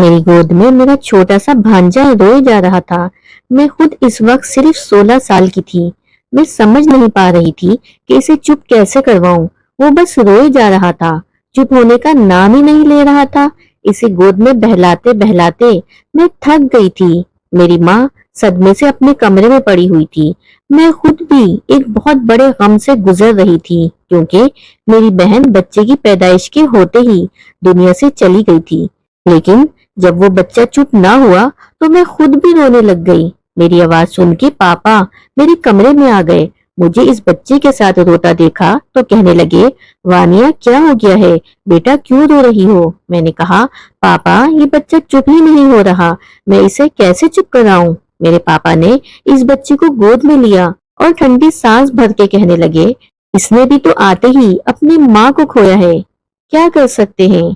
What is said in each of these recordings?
میری گود میں میرا چھوٹا سا بھانجا روئے جا رہا تھا۔ میں خود اس وقت صرف 16 سال کی تھی۔ میں سمجھ نہیں پا رہی تھی کہ اسے چپ کیسے کرواؤں۔ وہ بس روئے جا رہا تھا، چپ ہونے کا نام ہی نہیں لے رہا تھا۔ اسے گود میں بہلاتے بہلاتے میں تھک گئی تھی۔ میری ماں صدمے سے اپنے کمرے میں پڑی ہوئی تھی۔ میں خود بھی ایک بہت بڑے غم سے گزر رہی تھی، کیونکہ میری بہن بچے کی پیدائش کے ہوتے ہی دنیا سے چلی گئی تھی۔ لیکن جب وہ بچہ چپ نہ ہوا تو میں خود بھی رونے لگ گئی۔ میری آواز سن کے پاپا میرے کمرے میں آ گئے۔ مجھے اس بچے کے ساتھ روتا دیکھا تو کہنے لگے، وانیہ کیا ہو گیا ہے بیٹا، کیوں رو رہی ہو؟ میں نے کہا، پاپا یہ بچہ چپ ہی نہیں ہو رہا، میں اسے کیسے چپ کراؤں؟ میرے پاپا نے اس بچے کو گود میں لیا اور ٹھنڈی سانس بھر کے کہنے لگے، اس نے بھی تو آتے ہی اپنی ماں کو کھویا ہے، کیا کر سکتے ہیں؟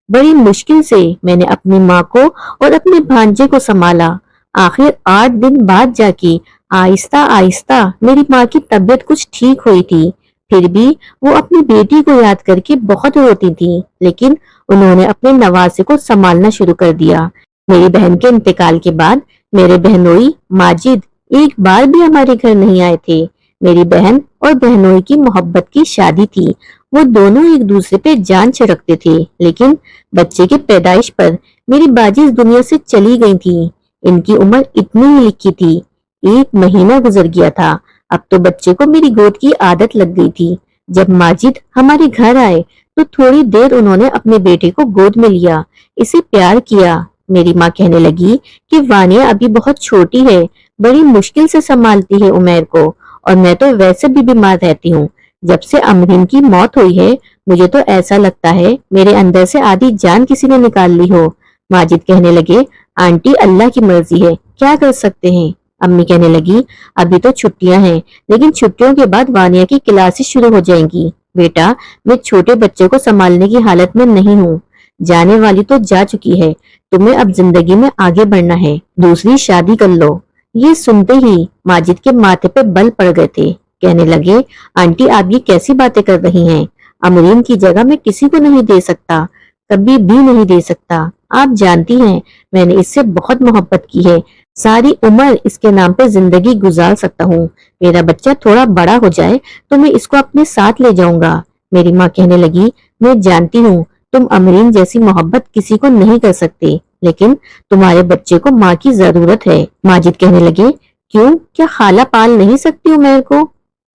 بڑی مشکل سے میں نے اپنی ماں کو اور اپنے بھانجے کو سنبھالا۔ آخر 8 دن بعد جا کے آہستہ آہستہ میری ماں کی طبیعت کچھ ٹھیک ہوئی تھی۔ پھر بھی وہ اپنی بیٹی کو یاد کر کے بہت روتی تھی، لیکن انہوں نے اپنے نواسے کو سنبھالنا شروع کر دیا۔ میری بہن کے انتقال کے بعد میرے بہنوئی ماجد ایک بار بھی ہمارے گھر نہیں آئے تھے۔ میری بہن اور بہنوئی کی محبت کی شادی تھی۔ وہ دونوں ایک دوسرے پہ جان چھڑکتے تھے، لیکن بچے کے پیدائش پر میری باجی اس دنیا سے چلی گئی تھی۔ ان کی عمر اتنی ہی لکھی تھی۔ 1 مہینہ گزر گیا تھا۔ اب تو بچے کو میری گود کی عادت لگ گئی تھی۔ جب ماجد ہمارے گھر آئے تو تھوڑی دیر انہوں نے اپنے بیٹے کو گود میں لیا، اسے پیار کیا۔ میری ماں کہنے لگی کہ وانیہ ابھی بہت چھوٹی ہے، بڑی مشکل سے سنبھالتی ہے عمیر کو، اور میں تو ویسے بھی بیمار رہتی ہوں۔ جب سے امرین کی موت ہوئی ہے مجھے تو ایسا لگتا ہے میرے اندر سے آدھی جان کسی نے نکال لی ہو۔ ماجد کہنے لگے، آنٹی اللہ کی مرضی ہے، کیا کر سکتے ہیں؟ امی کہنے لگی، ابھی تو چھٹیاں ہیں، لیکن چھٹیوں کے بعد وانیہ کی کلاسز شروع ہو جائیں گی۔ بیٹا میں چھوٹے بچے کو سنبھالنے کی حالت میں نہیں ہوں، جانے والی تو جا چکی ہے، تمہیں اب زندگی میں آگے بڑھنا ہے، دوسری شادی کر لو۔ یہ سنتے ہی ماجد کے ماتھے پہ بل پڑ گئے تھے۔ کہنے لگے، آنٹی آپ یہ کیسی باتیں کر رہی ہیں؟ امرین کی جگہ میں کسی کو نہیں دے سکتا، کبھی بھی نہیں دے سکتا۔ آپ جانتی ہیں میں نے اس سے بہت محبت کی ہے، ساری عمر اس کے نام پہ زندگی گزار سکتا ہوں۔ میرا بچہ تھوڑا بڑا ہو جائے تو میں اس کو اپنے ساتھ لے جاؤں گا۔ میری ماں کہنے لگی، میں جانتی ہوں تم امرین جیسی محبت کسی کو نہیں کر سکتے، لیکن تمہارے بچے کو ماں کی ضرورت ہے۔ ماجد کہنے لگے، کیوں، کیا خالہ پال نہیں سکتی عمیر کو؟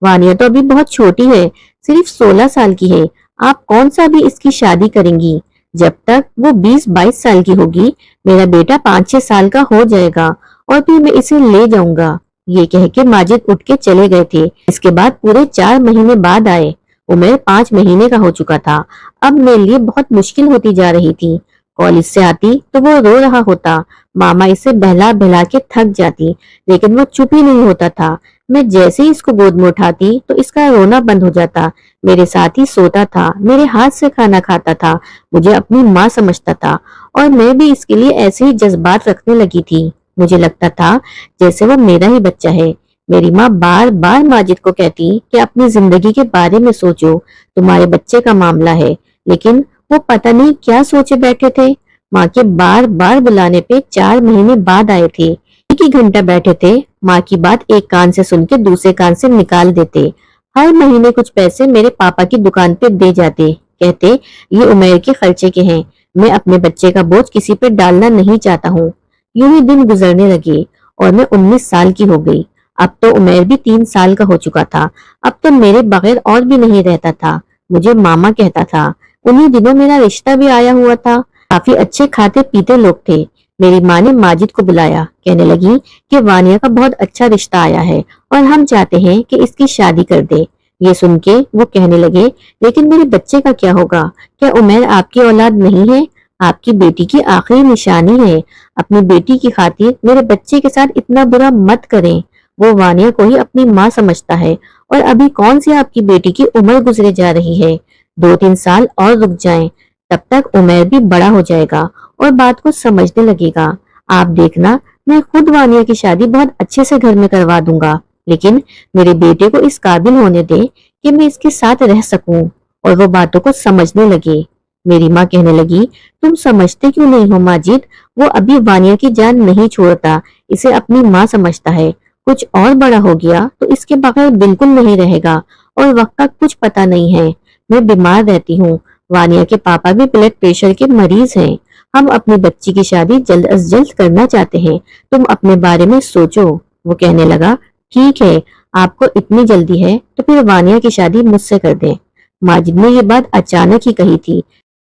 وانیہ تو ابھی بہت چھوٹی ہے، صرف 16 سال کی ہے، آپ کون سا بھی اس کی شادی کریں گی؟ جب تک وہ 20-22 سال کی ہوگی میرا بیٹا 5-6 سال کا ہو جائے گا اور پھر میں اسے لے جاؤں گا۔ یہ کہہ کے ماجد اٹھ کے چلے گئے تھے۔ اس کے بعد پورے 4 مہینے بعد آئے۔ عمیر 5 مہینے کا ہو چکا تھا۔ اب میرے لیے بہت مشکل ہوتی جا رہی تھی۔ کالج سے آتی تو وہ رو رہا ہوتا، ماما اسے بہلا بہلا کے تھک جاتی، لیکن وہ چپ ہی نہیں ہوتا تھا۔ میں جیسے ہی اس کو گود میں اٹھاتی تو اس کا رونا بند ہو جاتا، میرے ساتھ ہی سوتا تھا، میرے ہاتھ سے کھانا کھاتا تھا، مجھے اپنی ماں سمجھتا تھا، اور میں بھی اس کے لیے ایسے ہی جذبات رکھنے لگی تھی۔ مجھے لگتا تھا جیسے وہ میرا ہی بچہ ہے۔ میری ماں بار بار ماجد کو کہتی کہ اپنی زندگی کے بارے میں سوچو، تمہارے بچے کا معاملہ ہے، لیکن وہ پتہ نہیں کیا سوچے بیٹھے تھے۔ ماں کے بار بار بلانے پہ 4 مہینے بعد آئے تھے۔ ایک ہی گھنٹہ بیٹھے تھے، ماں کی بات ایک کان سے سن کے دوسرے کان سے نکال دیتے۔ ہر مہینے کچھ پیسے میرے پاپا کی دکان پہ دے جاتے، کہتے یہ عمیر کے خرچے کے ہیں، میں اپنے بچے کا بوجھ کسی پہ ڈالنا نہیں چاہتا ہوں۔ یوں ہی دن گزرنے لگے اور میں 19 سال کی ہو گئی۔ اب تو عمیر بھی 3 سال کا ہو چکا تھا۔ اب تو میرے بغیر اور بھی نہیں رہتا تھا، مجھے ماما کہتا تھا۔ انہی دنوں میرا رشتہ بھی آیا ہوا تھا، کافی اچھے کھاتے پیتے لوگ تھے۔ میری ماں نے ماجد کو بلایا، کہنے لگی کہ وانیہ کا بہت اچھا رشتہ آیا ہے اور ہم چاہتے ہیں کہ اس کی شادی کر دے۔ یہ سن کے وہ کہنے لگے، لیکن میرے بچے کا کیا ہوگا؟ کیا عمیر آپ کی اولاد نہیں ہے؟ آپ کی بیٹی کی آخری نشانی ہے، اپنی بیٹی کی خاطر میرے بچے کے ساتھ اتنا برا مت کریں۔ وہ وانیہ کو ہی اپنی ماں سمجھتا ہے، اور ابھی کون سی آپ کی بیٹی کی عمر گزرے جا رہی ہے، 2-3 سال اور رک جائیں، تب تک عمیر بھی بڑا ہو جائے گا اور بات کو سمجھنے لگے گا۔ آپ دیکھنا میں خود وانیہ کی شادی بہت اچھے سے گھر میں کروا دوں گا، لیکن میرے بیٹے کو اس قابل ہونے دے کہ میں اس کے ساتھ رہ سکوں اور وہ باتوں کو سمجھنے لگے۔ میری ماں کہنے لگی، تم سمجھتے کیوں نہیں ہو ماجد؟ وہ ابھی وانیا کی جان نہیں چھوڑتا، اسے اپنی ماں سمجھتا ہے۔ کچھ اور بڑا ہو گیا تو اس کے بغیر بالکل نہیں رہے گا، اور وقت کا کچھ پتہ نہیں ہے۔ میں بیمار رہتی ہوں، وانیا کے پاپا بھی بلڈ پریشر کے مریض ہیں۔ ہم اپنی بچی کی شادی جلد از جلد کرنا چاہتے ہیں، تم اپنے بارے میں سوچو۔ وہ کہنے لگا، ٹھیک ہے، آپ کو اتنی جلدی ہے تو پھر وانیا کی شادی مجھ سے کر دیں۔ ماجد نے یہ بات اچانک ہی کہی تھی۔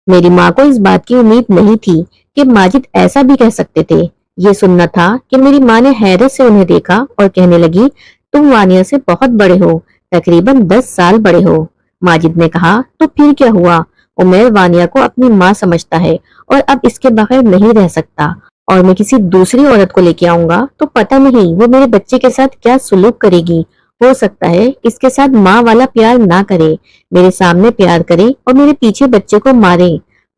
میری ماں کو اس بات کی امید نہیں تھی کہ ماجد ایسا بھی کہہ سکتے تھے۔ یہ سننا تھا کہ میری ماں نے حیرت سے انہیں دیکھا اور کہنے لگی، تم وانیا سے بہت بڑے ہو، تقریباً 10 سال بڑے ہو۔ ماجد نے کہا، تو پھر کیا ہوا؟ عمیر وانیا کو اپنی ماں سمجھتا ہے اور اب اس کے بغیر نہیں رہ سکتا، اور میں کسی دوسری عورت کو لے کے آؤں گا تو پتہ نہیں وہ میرے بچے کے ساتھ کیا سلوک کرے گی۔ ہو سکتا ہے اس کے ساتھ ماں والا پیار نہ کرے، میرے سامنے پیار کرے اور میرے پیچھے بچے کو مارے۔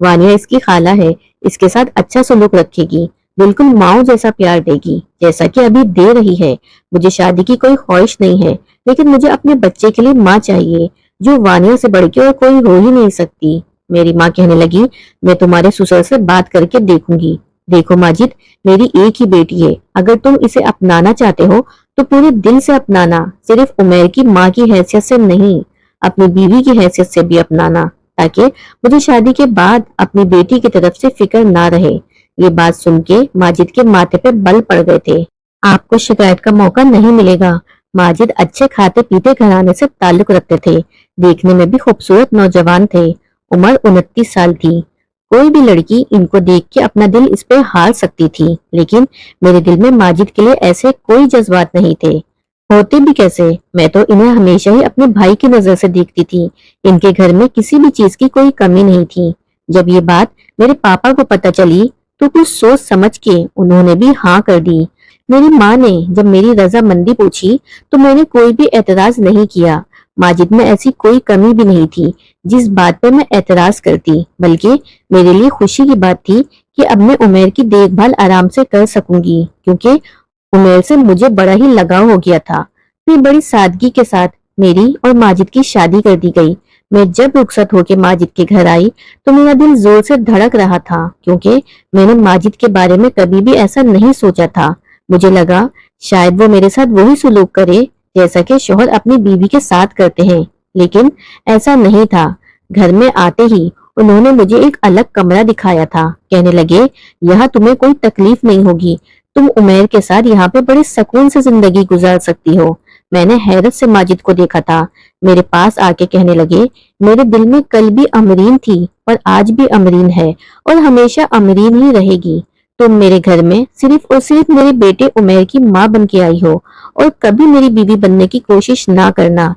وانیا اس کی خالہ ہے، اس کے ساتھ اچھا سلوک رکھے گی، بالکل ماؤں جیسا پیار دے گی جیسا کہ ابھی دے رہی ہے۔ مجھے شادی کی کوئی خواہش نہیں ہے، لیکن مجھے اپنے بچے کے لیے ماں چاہیے جو وانیا سے بڑھ کے اور کوئی ہو ہی نہیں سکتی۔ میری ماں کہنے لگی، میں تمہارے سسر سے بات کر کے دیکھوں گی۔ دیکھو ماجد، میری ایک ہی بیٹی ہے، اگر تم اسے اپنانا چاہتے ہو تو پورے دل سے اپنانا، صرف عمیر کی ماں کی حیثیت سے نہیں، اپنی بیوی کی حیثیت سے بھی اپنانا، تاکہ مجھے شادی کے بعد اپنی بیٹی کی طرف سے فکر نہ رہے۔ یہ بات سن کے ماجد کے ماتھے پہ بل پڑ گئے تھے۔ آپ کو شکایت کا موقع نہیں ملے گا۔ ماجد اچھے کھاتے پیتے گھرانے سے تعلق رکھتے تھے، دیکھنے میں بھی خوبصورت نوجوان تھے، عمر 29 سال تھی۔ کوئی بھی لڑکی ان کو دیکھ کے اپنا دل اس پہ ہار سکتی تھی، لیکن میرے دل میں ماجد کے لیے ایسے کوئی جذبات نہیں تھے۔ ہوتے بھی کیسے؟ میں تو انہیں ہمیشہ ہی اپنے بھائی کی نظر سے دیکھتی تھی، ان کے گھر میں کسی بھی چیز کی کوئی کمی نہیں تھی۔ جب یہ بات میرے پاپا کو پتہ چلی تو کچھ سوچ سمجھ کے انہوں نے بھی ہاں کر دی۔ میری ماں نے جب میری رضامندی پوچھی تو میں نے کوئی بھی اعتراض نہیں کیا۔ ماجد میں ایسی کوئی کمی بھی نہیں تھی جس بات پر میں اعتراض کرتی، بلکہ میرے لیے خوشی کی بات تھی کہ اب میں عمیر کی دیکھ بھال آرام سے کر سکوں گی، کیونکہ عمیر سے مجھے بڑا ہی لگاؤ ہو گیا تھا۔ پھر بڑی سادگی کے ساتھ میری اور ماجد کی شادی کر دی گئی۔ میں جب رخصت ہو کے ماجد کے گھر آئی تو میرا دل زور سے دھڑک رہا تھا، کیونکہ میں نے ماجد کے بارے میں کبھی بھی ایسا نہیں سوچا تھا۔ مجھے لگا شاید وہ میرے ساتھ وہی سلوک کرے جیسا کہ شوہر اپنی بیوی کے ساتھ کرتے ہیں، لیکن ایسا نہیں تھا۔ گھر میں آتے ہی انہوں نے مجھے ایک الگ کمرہ دکھایا تھا، کہنے لگے، یہاں تمہیں کوئی تکلیف نہیں ہوگی، تم عمیر کے ساتھ یہاں پہ بڑے سکون سے زندگی گزار سکتی ہو۔ میں نے حیرت سے ماجد کو دیکھا تھا، میرے پاس آ کے کہنے لگے، میرے دل میں کل بھی امرین تھی اور آج بھی امرین ہے اور ہمیشہ امرین ہی رہے گی۔ تم میرے گھر میں صرف اور صرف میرے بیٹے عمیر کی ماں بن کے آئی ہو اور کبھی میری بیوی بننے کی کوشش نہ کرنا۔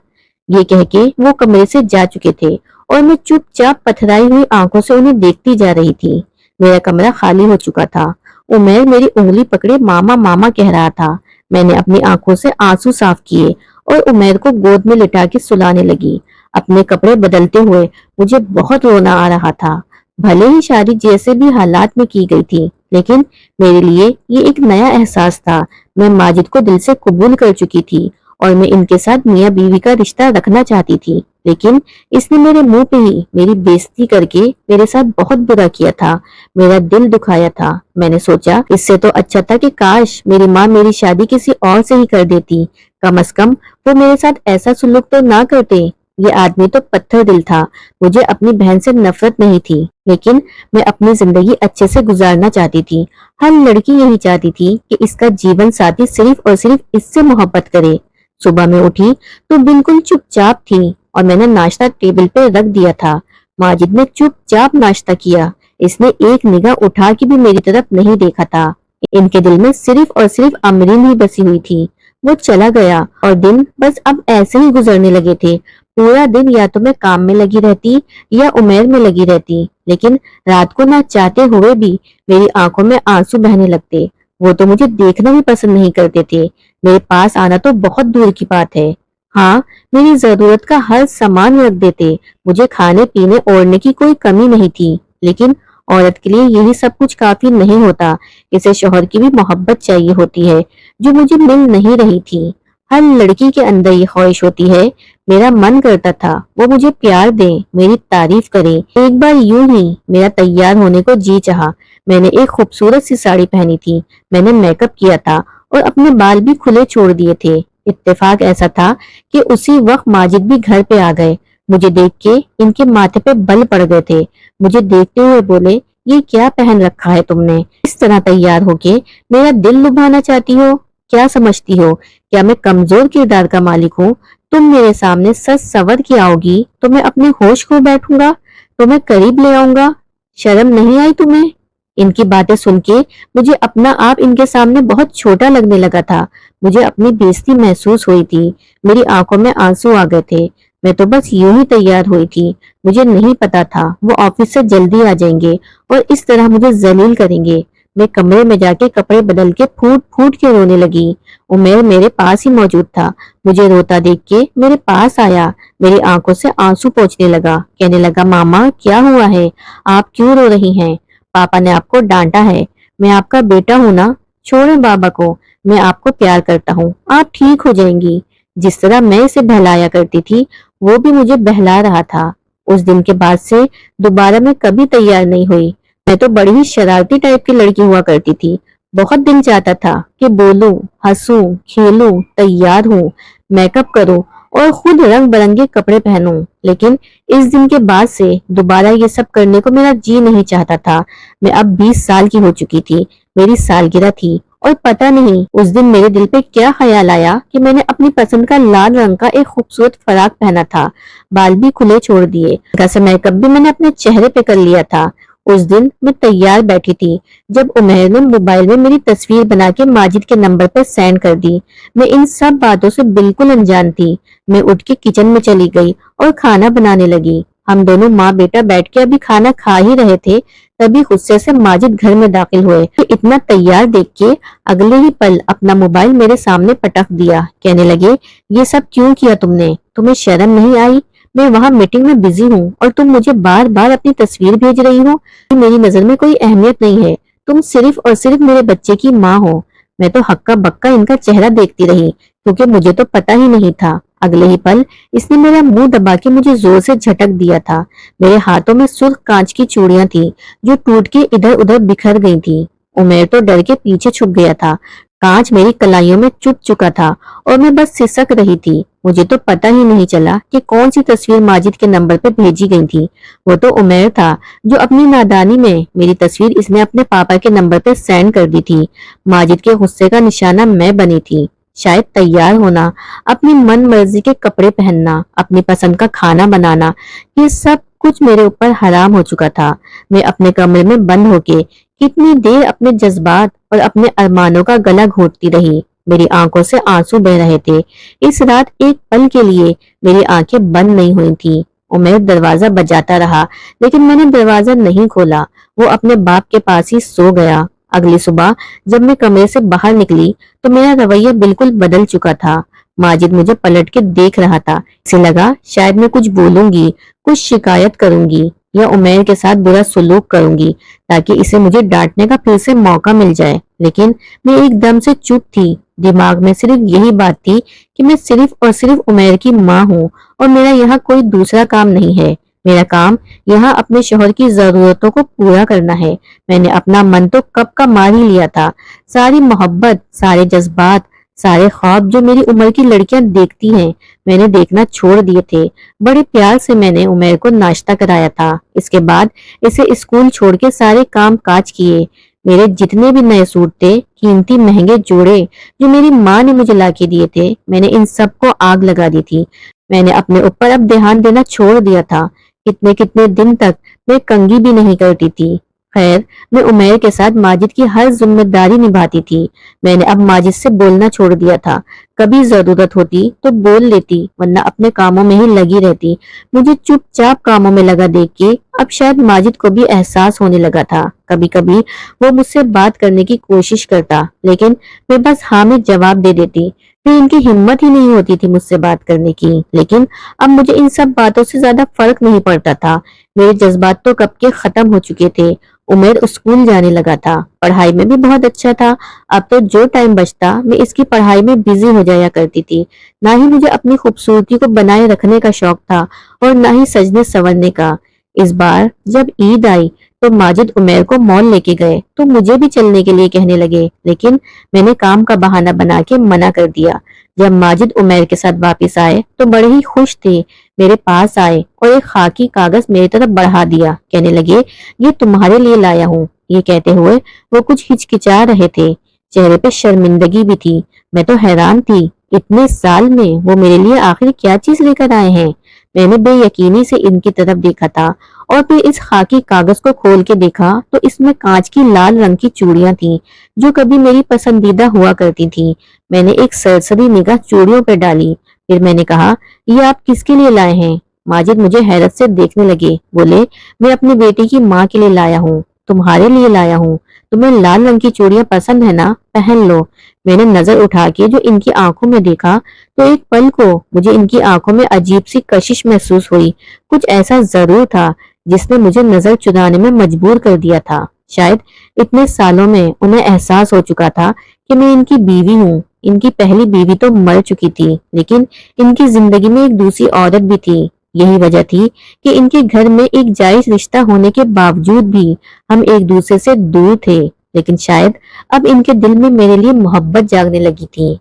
یہ کہہ کے وہ کمرے سے جا چکے تھے اور میں چپ چاپ پتھرائی ہوئی آنکھوں سے انہیں دیکھتی جا رہی تھی۔ میرا کمرہ خالی ہو چکا تھا۔ عمیر میری انگلی پکڑے ماما ماما کہہ رہا تھا۔ میں نے اپنی آنکھوں سے آنسو صاف کیے اور عمیر کو گود میں لٹا کے سلانے لگی۔ اپنے کپڑے بدلتے ہوئے مجھے بہت رونا آ رہا تھا۔ بھلے ہی شادی جیسے بھی حالات میں کی گئی تھی، لیکن میرے لیے یہ ایک نیا احساس تھا۔ میں ماجد کو دل سے قبول کر چکی تھی اور میں ان کے ساتھ میاں بیوی کا رشتہ رکھنا چاہتی تھی، لیکن اس نے میرے منہ پہ ہی میری بےزتی کر کے میرے ساتھ بہت برا کیا تھا، میرا دل دکھایا تھا۔ میں نے سوچا اس سے تو اچھا تھا کہ کاش میری ماں میری شادی کسی اور سے ہی کر دیتی، کم از کم وہ میرے ساتھ ایسا سلوک تو نہ کرتے۔ یہ آدمی تو پتھر دل تھا، مجھے اپنی بہن سے نفرت نہیں تھی، لیکن میں اپنی زندگی اچھے سے گزارنا چاہتی تھی۔ ہر لڑکی یہی چاہتی تھی کہ اس کا جیون ساتھی صرف اور صرف اس سے محبت کرے۔ صبح میں اٹھی تو بالکل چپ چاپ تھی اور میں نے ناشتہ ٹیبل پہ رکھ دیا تھا۔ ماجد نے چپ چاپ ناشتہ کیا، اس نے ایک نگاہ اٹھا کے بھی میری طرف نہیں دیکھا تھا۔ ان کے دل میں صرف اور صرف امرین ہی بسی ہوئی تھی۔ وہ چلا گیا اور دن بس اب ایسے ہی گزرنے لگے تھے۔ پورا دن یا تو میں کام میں لگی رہتی یا عمیر میں لگی رہتی، لیکن رات کو نہ چاہتے ہوئے بھی میری آنکھوں میں آنسو بہنے لگتے۔ وہ تو مجھے دیکھنا بھی پسند نہیں کرتے تھے، میرے پاس آنا تو بہت دور کی بات ہے۔ ہاں، میری ضرورت کا ہر سامان رکھ دیتے، مجھے کھانے پینے اوڑھنے کی کوئی کمی نہیں تھی، لیکن عورت کے لیے یہی سب کچھ کافی نہیں ہوتا، اسے شوہر کی بھی محبت چاہیے ہوتی ہے، جو مجھے مل نہیں رہی تھی۔ ہر لڑکی کے اندر یہ خواہش ہوتی ہے۔ میرا من کرتا تھا وہ مجھے پیار دیں، میری تعریف کریں۔ ایک بار یوں ہی میرا تیار ہونے کو جی چاہا، میں نے ایک خوبصورت سی ساڑی پہنی تھی، میں نے میک اپ کیا تھا اور اپنے بال بھی کھلے چھوڑ دیے تھے۔ اتفاق ایسا تھا کہ اسی وقت ماجد بھی گھر پہ آ گئے۔ مجھے دیکھ کے ان کے ماتھے پہ بل پڑ گئے تھے۔ مجھے دیکھتے ہوئے بولے، یہ کیا پہن رکھا ہے تم نے؟ اس طرح تیار ہو کے میرا دل لبھانا چاہتی ہو؟ کیا سمجھتی ہو؟ کیا میں کمزور کردار کا مالک ہوں؟ تم میرے سامنے سج سور کے آؤ گی تو میں اپنے ہوش کھو بیٹھوں گا، تو میں قریب لے آؤں گا؟ شرم نہیں آئی تمہیں؟ ان کی باتیں سن کے مجھے اپنا آپ ان کے سامنے بہت چھوٹا لگنے لگا تھا۔ مجھے اپنی بے عزتی محسوس ہوئی تھی، میری آنکھوں میں آنسو آ گئے تھے۔ میں تو بس یوں ہی تیار ہوئی تھی، مجھے نہیں پتا تھا وہ آفس سے جلدی آ جائیں گے اور اس طرح مجھے ذلیل کریں گے۔ میں کمرے میں جا کے کپڑے بدل کے پھوٹ پھوٹ کے رونے لگی۔ عمیر میرے پاس ہی موجود تھا، مجھے روتا دیکھ کے میرے پاس آیا، میری آنکھوں سے آنسو پوچھنے لگا، کہنے لگا، ماما کیا ہوا ہے؟ آپ کیوں رو رہی ہیں؟ پاپا نے آپ کو ڈانٹا ہے، میں آپ کا بیٹا ہوں نا، چھوڑیں بابا کو، میں آپ کو پیار کرتا ہوں، آپ ٹھیک ہو جائیں گی۔ جس طرح میں اسے بہلایا کرتی تھی وہ بھی مجھے بہلا رہا تھا۔ اس دن کے بعد سے دوبارہ میں کبھی تیار نہیں ہوئی۔ میں تو بڑی ہی شرارتی ٹائپ کی لڑکی ہوا کرتی تھی۔ بہت دل چاہتا تھا کہ بولوں، ہنسوں، کھیلوں، تیار ہوں، میک اپ کروں اور خود رنگ برنگے کپڑے پہنوں، لیکن اس دن کے بعد سے دوبارہ یہ سب کرنے کو میرا جی نہیں چاہتا تھا۔ میں اب 20 سال کی ہو چکی تھی، میری سالگرہ تھی اور پتہ نہیں اس دن میرے دل پہ کیا خیال آیا کہ میں نے اپنی پسند کا لال رنگ کا ایک خوبصورت فراق پہنا تھا، بال بھی کھلے چھوڑ دیے، سے میک اپ بھی میں نے اپنے چہرے پہ کر لیا تھا۔ اس دن میں تیار بیٹھی تھی جب عمیر نے موبائل میں میری تصویر بنا کے ماجد کے نمبر پر سینڈ کر دی۔ میں ان سب باتوں سے بالکل انجان تھی۔ میں اٹھ کے کچن میں چلی گئی اور کھانا بنانے لگی۔ ہم دونوں ماں بیٹا بیٹھ کے ابھی کھانا کھا ہی رہے تھے، تبھی غصے سے ماجد گھر میں داخل ہوئے۔ اتنا تیار دیکھ کے اگلے ہی پل اپنا موبائل میرے سامنے پٹک دیا، کہنے لگے، یہ سب کیوں کیا تم نے؟ تمہیں شرم نہیں آئی؟ میں وہاں میٹنگ میں بزی ہوں اور تم مجھے بار بار اپنی تصویر بھیج رہی ہو۔ میری نظر میں کوئی اہمیت نہیں ہے، تم صرف اور صرف میرے بچے کی ماں ہو۔ میں تو ہکا بکا ان کا چہرہ دیکھتی رہی کیونکہ مجھے تو پتہ ہی نہیں تھا۔ اگلے ہی پل اس نے میرا منہ دبا کے مجھے زور سے جھٹک دیا تھا۔ میرے ہاتھوں میں سرخ کانچ کی چوڑیاں تھیں جو ٹوٹ کے ادھر ادھر بکھر گئی تھیں۔ عمیر تو ڈر کے پیچھے چھپ گیا تھا، کانچ میری کلائیوں میں چپ چکا تھا اور میں بس سسک رہی تھی۔ مجھے تو پتہ ہی نہیں چلا کہ کون سی تصویر ماجد کے نمبر پہ بھیجی گئی تھی۔ وہ تو عمیر تھا جو اپنی نادانی میں میری تصویر اس نے اپنے پاپا کے نمبر پہ سینڈ کر دی تھی۔ ماجد کے غصے کا نشانہ میں بنی تھی۔ شاید تیار ہونا، اپنی من مرضی کے کپڑے پہننا، اپنی پسند کا کھانا بنانا، یہ سب کچھ میرے اوپر حرام ہو چکا تھا۔ میں اپنے کمرے میں بند ہو کے کتنی دیر اپنے جذبات اور اپنے ارمانوں کا گلا گھونٹتی رہی۔ میری آنکھوں سے آنسو بہ رہے تھے۔ اس رات ایک پل کے لیے میری آنکھیں بند نہیں ہوئی تھی۔ عمیر دروازہ بجاتا رہا لیکن میں نے دروازہ نہیں کھولا۔ وہ اپنے باپ کے پاس ہی سو گیا۔ اگلی صبح جب میں کمرے سے باہر نکلی تو میرا رویہ بالکل بدل چکا تھا۔ ماجد مجھے پلٹ کے دیکھ رہا تھا۔ اسے لگا شاید میں کچھ بولوں گی، کچھ شکایت کروں گی یا عمیر کے ساتھ برا سلوک کروں گی تاکہ اسے مجھے ڈانٹنے کا پھر سے موقع مل جائے، لیکن میں ایک دم سے چپ تھی۔ دماغ میں صرف یہی بات تھی کہ میں صرف اور صرف عمیر کی ماں ہوں اور میرا یہاں کوئی دوسرا کام نہیں ہے۔ میرا کام یہاں اپنے شوہر کی ضرورتوں کو پورا کرنا ہے۔ میں نے اپنا من تو کب کا مار ہی لیا تھا۔ ساری محبت، سارے جذبات، سارے خواب جو میری عمر کی لڑکیاں دیکھتی ہیں میں نے دیکھنا چھوڑ دیے تھے۔ بڑے پیار سے میں نے عمیر کو ناشتہ کرایا تھا۔ اس کے بعد اسے اسکول چھوڑ کے سارے کام کاج کیے۔ میرے جتنے بھی نئے سوٹ تھے، قیمتی مہنگے جوڑے جو میری ماں نے مجھے لا کے دیے تھے، میں نے ان سب کو آگ لگا دی تھی۔ میں نے اپنے اوپر اب دھیان دینا چھوڑ دیا تھا۔ کتنے کتنے دن تک میں کنگھی بھی نہیں کرتی تھی۔ خیر، میں عمیر کے ساتھ ماجد کی ہر ذمہ داری نبھاتی تھی۔ میں نے اب ماجد سے بولنا چھوڑ دیا تھا۔ کبھی ضرورت ہوتی تو بول لیتی ورنہ اپنے کاموں میں ہی لگی رہتی۔ مجھے چپ چاپ کاموں میں لگا دیکھ کے اب شاید ماجد کو بھی احساس ہونے لگا تھا۔ کبھی کبھی وہ مجھ سے بات کرنے کی کوشش کرتا لیکن میں بس ہاں میں جواب دے دیتی۔ پھر ان کی ہمت ہی نہیں ہوتی تھی مجھ سے بات کرنے کی، لیکن اب مجھے ان سب باتوں سے زیادہ فرق نہیں پڑتا تھا۔ میرے جذبات تو کب کے ختم ہو چکے تھے۔ عمیر اسکول جانے لگا تھا، پڑھائی میں بھی بہت اچھا تھا۔ اب تو جو ٹائم بچتا میں اس کی پڑھائی میں بزی ہو جایا کرتی تھی۔ نہ ہی مجھے اپنی خوبصورتی کو بنائے رکھنے کا شوق تھا اور نہ ہی سجنے سنورنے کا۔ اس بار جب عید آئی تو ماجد عمیر کو مال لے کے گئے تو مجھے بھی چلنے کے لیے کہنے لگے، لیکن میں نے کام کا بہانہ بنا کے منع کر دیا۔ جب ماجد عمیر کے ساتھ واپس آئے تو بڑے ہی خوش تھے، میرے پاس آئے اور ایک خاکی کاغذ میری طرف بڑھا دیا، کہنے لگے یہ تمہارے لیے لایا ہوں۔ یہ کہتے ہوئے وہ کچھ ہچکچا رہے تھے، چہرے پہ شرمندگی بھی تھی۔ میں تو حیران تھی، اتنے سال میں وہ میرے لیے آخر کیا چیز لے کر آئے ہیں۔ میں نے بے یقینی سے ان کی طرف دیکھا تھا اور پھر اس خاکی کاغذ کو کھول کے دیکھا تو اس میں کانچ کی لال رنگ کی چوڑیاں تھیں جو کبھی میری پسندیدہ ہوا کرتی تھیں۔ میں نے ایک سرسری نگاہ چوڑیوں پہ ڈالی، پھر میں نے کہا یہ آپ کس کے لیے لائے ہیں؟ ماجد مجھے حیرت سے دیکھنے لگے، بولے میں اپنی بیٹی کی ماں کے لیے لایا ہوں، تمہارے لیے لایا ہوں۔ تمہیں لال رنگ کی چوڑیاں پسند ہے نا، پہن لو۔ میں نے نظر اٹھا کے جو ان کی آنکھوں میں دیکھا تو ایک پل کو مجھے ان کی آنکھوں میں عجیب سی کشش محسوس ہوئی۔ کچھ ایسا ضرور تھا جس نے مجھے نظر چرانے میں مجبور کر دیا تھا۔ شاید اتنے سالوں میں انہیں احساس ہو چکا تھا کہ میں ان کی بیوی ہوں۔ ان کی پہلی بیوی تو مر چکی تھی، لیکن ان کی زندگی میں ایک دوسری عورت بھی تھی۔ یہی وجہ تھی کہ ان کے گھر میں ایک جائز رشتہ ہونے کے باوجود بھی ہم ایک دوسرے سے دور تھے، لیکن شاید اب ان کے دل میں میرے لیے محبت جاگنے لگی تھی۔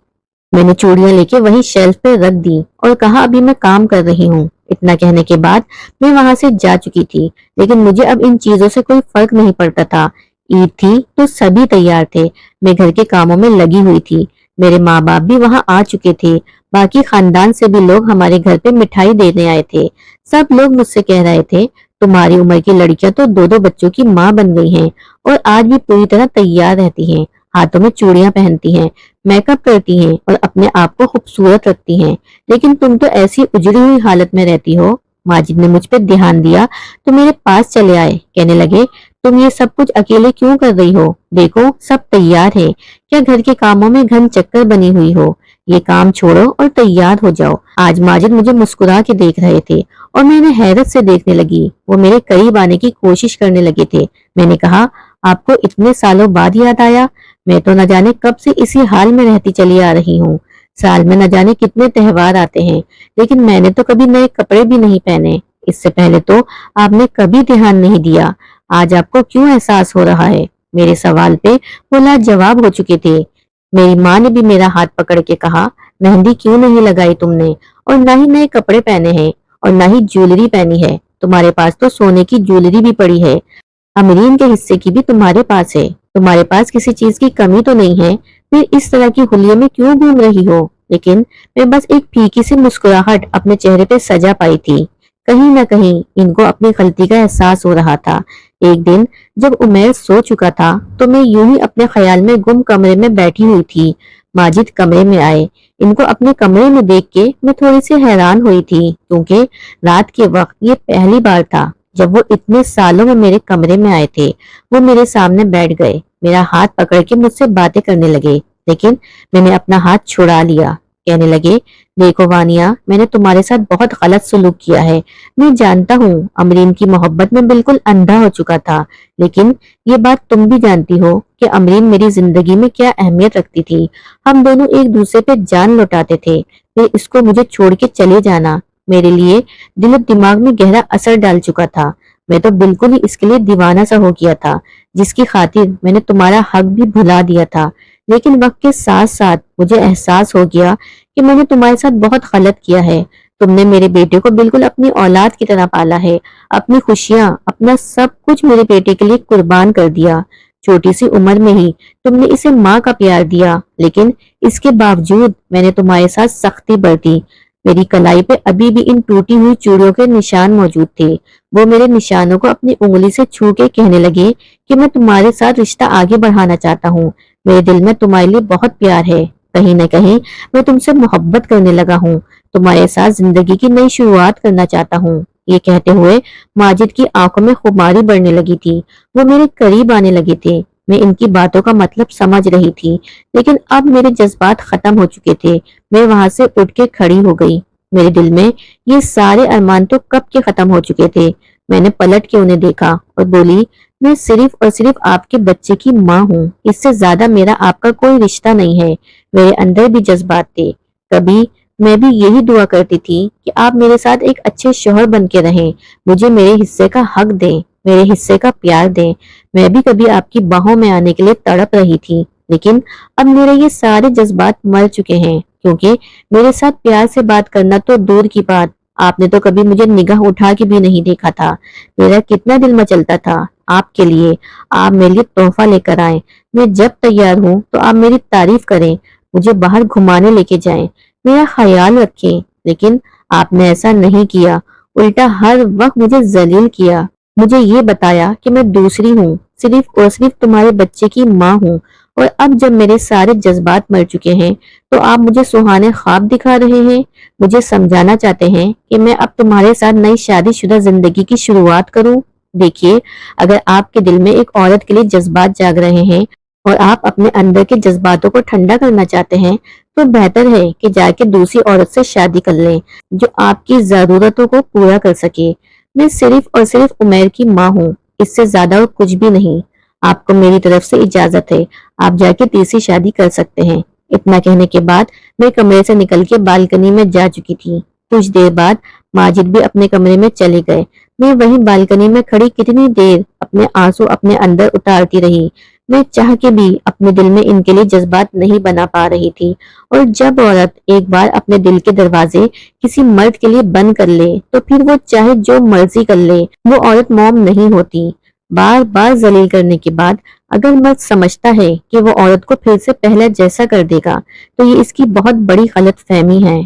میں نے چوڑیاں لے کے وہیں شیلف پہ رکھ دی اور کہا ابھی میں کام کر رہی ہوں۔ اتنا کہنے کے بعد میں وہاں سے جا چکی تھی، لیکن مجھے اب ان چیزوں سے کوئی فرق نہیں پڑتا تھا۔ عید تھی تو سبھی تیار تھے، میں گھر کے کاموں میں لگی ہوئی تھی۔ میرے ماں باپ بھی وہاں آ چکے تھے، باقی خاندان سے بھی لوگ ہمارے گھر پہ مٹھائی دینے آئے تھے۔ سب لوگ مجھ سے کہہ رہے تھے تمہاری عمر کی لڑکیاں تو دو دو بچوں کی ماں بن گئی ہیں اور آج بھی پوری طرح تیار رہتی ہیں، ہاتھوں میں چوڑیاں پہنتی ہیں، میک اپ کرتی ہیں اور اپنے آپ کو خوبصورت رکھتی ہیں، لیکن تم تو ایسی اجڑی ہوئی حالت میں رہتی ہو۔ ماجد نے مجھ پہ دھیان دیا تو میرے پاس چلے آئے، کہنے لگے تم یہ سب کچھ اکیلے کیوں کر رہی ہو؟ دیکھو سب تیار ہے، کیا گھر کے کاموں میں گھن چکر بنی ہوئی ہو؟ یہ کام چھوڑو اور تیار ہو جاؤ۔ آج ماجد مجھے مسکرا کے دیکھ رہے تھے اور میں انہیں حیرت سے دیکھنے لگی۔ وہ میرے قریب آنے کی کوشش کرنے لگے تھے۔ میں نے کہا آپ کو اتنے سالوں بعد یاد آیا؟ میں تو نہ جانے کب سے اسی حال میں رہتی چلی آ رہی ہوں۔ سال میں نہ جانے کتنے تہوار آتے ہیں، لیکن میں نے تو کبھی نئے کپڑے بھی نہیں پہنے۔ اس سے پہلے تو آپ نے کبھی دھیان نہیں دیا، آج آپ کو کیوں احساس ہو رہا ہے؟ میرے سوال پہ وہ لاجواب ہو چکے تھے۔ میری ماں نے بھی میرا ہاتھ پکڑ کے کہا مہندی کیوں نہیں لگائی تم نے، اور نہ ہی نئے کپڑے پہنے ہیں اور نہ ہی جویلری پہنی ہے، تمہارے پاس تو سونے کی جویلری بھی پڑی ہے، امرین کے حصے کی بھی تمہارے پاس ہے، تمہارے پاس کسی چیز کی کمی تو نہیں ہے، پھر اس طرح کی حلیے میں کیوں گھوم رہی ہو؟ لیکن میں بس ایک پھیکی سی مسکراہٹ اپنے چہرے پہ سجا پائی تھی۔ کہیں نہ کہیں ان کو اپنی غلطی کا احساس ہو رہا تھا۔ ایک دن جب عمیر سو چکا تھا تو میں یوں ہی اپنے خیال میں گم کمرے میں بیٹھی ہوئی تھی۔ ماجد کمرے میں آئے، ان کو اپنے کمرے میں دیکھ کے میں تھوڑی سی حیران ہوئی تھی، کیونکہ رات کے وقت یہ پہلی بار تھا جب وہ اتنے سالوں میں میرے کمرے میں آئے تھے۔ وہ میرے سامنے بیٹھ گئے، میرا ہاتھ پکڑ کے مجھ سے باتیں کرنے لگے، لیکن میں نے اپنا ہاتھ چھڑا لیا۔ کہنے لگے دیکھو وانیہ، میں نے تمہارے ساتھ بہت غلط سلوک کیا ہے۔ میں جانتا ہوں امرین کی محبت میں بالکل اندھا ہو چکا تھا، لیکن یہ بات تم بھی جانتی ہو کہ امرین میری زندگی میں کیا اہمیت رکھتی تھی۔ ہم دونوں ایک دوسرے پہ جان لوٹاتے تھے، پھر اس کو مجھے چھوڑ کے چلے جانا میرے لیے دل و دماغ میں گہرا اثر ڈال چکا تھا۔ میں تو بالکل ہی اس کے لیے دیوانہ سا ہو گیا تھا، جس کی خاطر میں نے تمہارا حق بھی بھلا دیا تھا۔ لیکن وقت کے ساتھ ساتھ مجھے احساس ہو گیا کہ میں نے تمہارے ساتھ بہت غلط کیا ہے۔ تم نے میرے بیٹے کو بالکل اپنی اولاد کی طرح پالا ہے، اپنی خوشیاں، اپنا سب کچھ میرے بیٹے کے لیے قربان کر دیا۔ چھوٹی سی عمر میں ہی تم نے اسے ماں کا پیار دیا، لیکن اس کے باوجود میں نے تمہارے ساتھ سختی برتی۔ میری کلائی پہ ابھی بھی ان ٹوٹی ہوئی چوڑیوں کے نشان موجود تھے۔ وہ میرے نشانوں کو اپنی انگلی سے چھو کے کہنے لگے کہ میں تمہارے ساتھ رشتہ آگے بڑھانا چاہتا ہوں، میرے دل میں تمہارے لیے بہت پیار ہے، کہیں نہ کہیں میں تم سے محبت کرنے لگا ہوں، تمہارے ساتھ زندگی کی نئی شروعات کرنا چاہتا ہوں۔ یہ کہتے ہوئے ماجد کی آنکھوں میں خماری بڑھنے لگی تھی، وہ میرے قریب آنے لگے تھے۔ میں ان کی باتوں کا مطلب سمجھ رہی تھی، لیکن اب میرے جذبات ختم ہو چکے تھے۔ میں وہاں سے اٹھ کے کھڑی ہو گئی، میرے دل میں یہ سارے ارمان تو کب کے ختم ہو چکے تھے۔ میں نے پلٹ کے انہیں دیکھا اور بولی میں صرف اور صرف آپ کے بچے کی ماں ہوں، اس سے زیادہ میرا آپ کا کوئی رشتہ نہیں ہے۔ میرے اندر بھی جذبات تھے، کبھی میں بھی یہی دعا کرتی تھی کہ آپ میرے ساتھ ایک اچھے شوہر بن کے رہیں، مجھے میرے حصے کا حق دیں۔ میرے حصے کا پیار دیں۔ میں بھی کبھی آپ کی باہوں میں آنے کے لیے تڑپ رہی تھی، لیکن اب میرے یہ سارے جذبات مر چکے ہیں، کیونکہ میرے ساتھ پیار سے بات کرنا تو دور کی بات، آپ نے تو کبھی مجھے نگاہ اٹھا کے بھی نہیں دیکھا تھا۔ میرا کتنا دل مچلتا تھا آپ کے لیے، آپ میرے لیے تحفہ لے کر آئیں۔ میں جب تیار ہوں تو آپ میری تعریف کریں، مجھے باہر گھمانے لے کے جائیں، میرا خیال رکھیں، لیکن آپ نے ایسا نہیں کیا، الٹا ہر وقت مجھے ذلیل کیا۔ مجھے یہ بتایا کہ میں دوسری ہوں، صرف اور صرف تمہارے بچے کی ماں ہوں، اور اب جب میرے سارے جذبات مر چکے ہیں تو آپ مجھے سہانے خواب دکھا رہے ہیں، مجھے سمجھانا چاہتے ہیں کہ میں اب تمہارے ساتھ نئی شادی شدہ زندگی کی شروعات کروں۔ دیکھیے، اگر آپ کے دل میں ایک عورت کے لیے جذبات جاگ رہے ہیں اور آپ اپنے اندر کے جذباتوں کو ٹھنڈا کرنا چاہتے ہیں تو بہتر ہے کہ جا کے دوسری عورت سے شادی کر لیں جو آپ کی ضرورتوں کو پورا کر سکے۔ میں صرف اور صرف عمیر کی ماں ہوں، اس سے زیادہ اور کچھ بھی نہیں۔ آپ کو میری طرف سے اجازت ہے، آپ جا کے تیسری شادی کر سکتے ہیں۔ اتنا کہنے کے بعد میں کمرے سے نکل کے بالکنی میں جا چکی تھی۔ کچھ دیر بعد ماجد بھی اپنے کمرے میں چلے گئے۔ میں وہیں بالکنی میں کھڑی کتنی دیر اپنے آنسو اپنے اندر اتارتی رہی۔ میں چاہ کے بھی اپنے دل میں ان کے لیے جذبات نہیں بنا پا رہی تھی، اور جب عورت ایک بار اپنے دل کے دروازے کسی مرد کے لیے بند کر لے تو پھر وہ چاہے جو مرضی کر لے، وہ عورت موم نہیں ہوتی۔ بار بار ذلیل کرنے کے بعد اگر مرد سمجھتا ہے کہ وہ عورت کو پھر سے پہلے جیسا کر دے گا تو یہ اس کی بہت بڑی غلط فہمی ہے۔